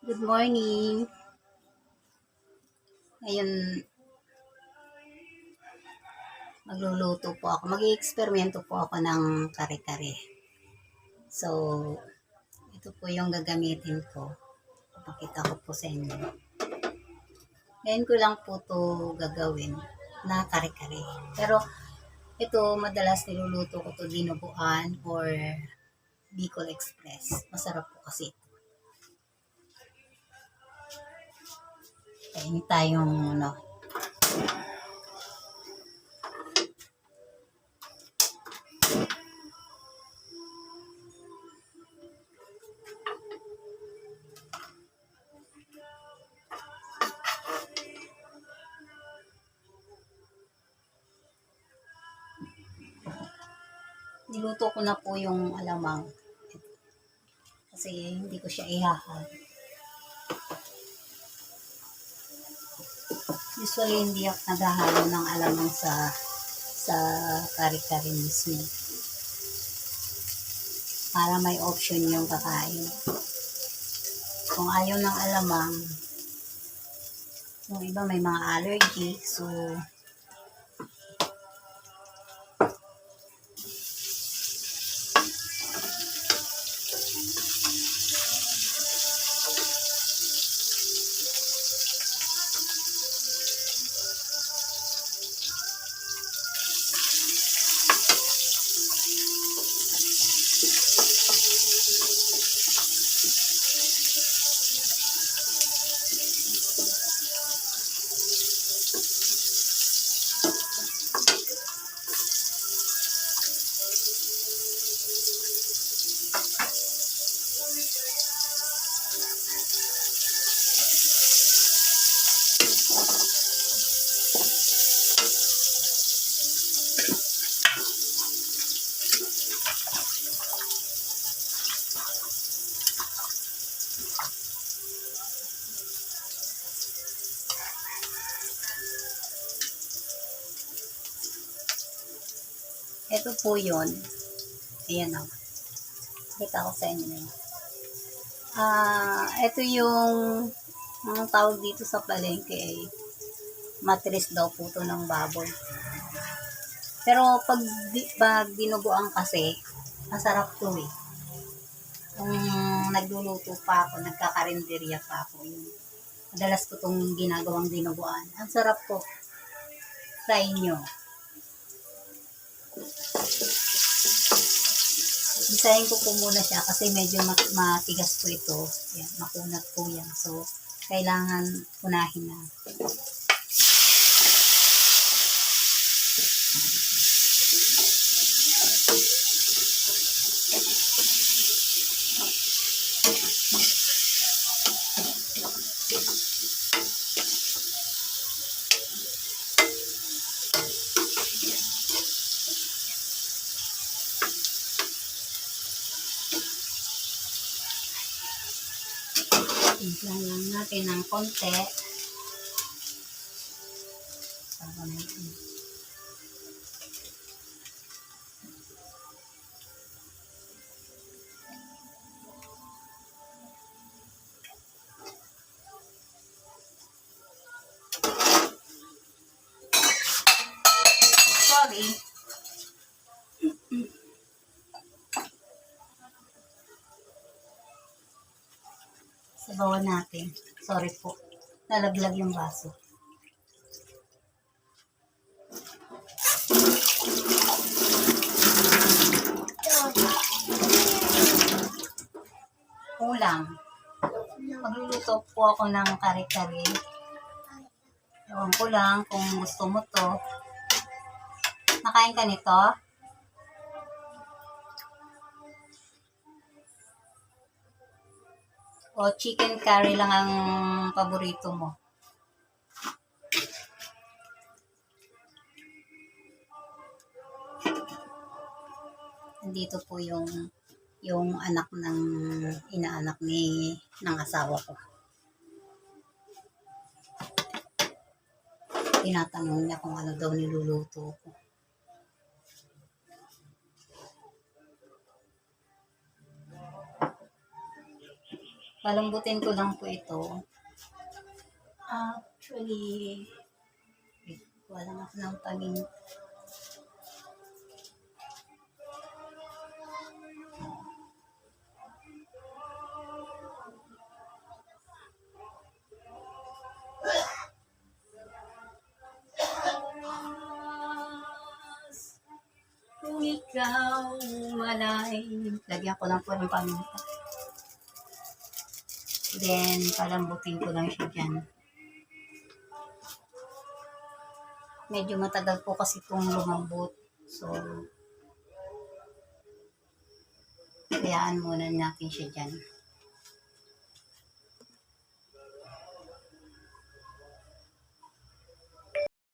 Good morning. Ngayon, magluluto po ako. Mag-i-eksperimento po ako ng kare-kare. So, ito po yung gagamitin ko. Papakita ko po sa inyo. Ngayon ko lang po to gagawin na kare-kare. Pero, ito madalas niluluto ko to dinuguan or Bicol Express. Masarap po kasi ito. Kainin tayong niluto ko na po yung alamang. Kasi hindi ko siya ihahal. Usually, hindi ako naghahalo ng alamang sa kare-kare mismo. Para may option yung kakain. Kung ayaw ng alamang, yung iba may mga allergy, so ito po yun. Ayan o. Kita ko sa inyo na yun. Ito yung ang tawag dito sa palengke ay matris daw po to ng baboy. Pero pag dinuguan kasi, masarap to eh. Kung nagluluto pa ako, nagkakarinderya pa ako, yun. Madalas ko itong ginagawang dinuguan. Ang sarap po. Try nyo. Bisahin ko po muna siya kasi medyo matigas po ito. Yan, makunat po yan. So, kailangan unahin na. Timplahan lang natin ng konti. Sorry. Sabawan natin. Sorry po. Nalaglag yung baso. Ulam. Magluluto po ako ng kare-kare. Ewan ko lang kung gusto mo to. Nakain ka nito? O chicken curry lang ang paborito mo? Nandito po yung anak ng inaanak ng asawa ko. Tinatanong niya kung ano daw niluluto ko. Palambutin ko lang po ito. Actually, wala ako ng paminta. Kung ikaw malay, lagyan ko lang po ng paminta. Then, palambutin ko lang siya dyan. Medyo matagal po kasi itong lumambot. So, hayaan muna natin siya dyan.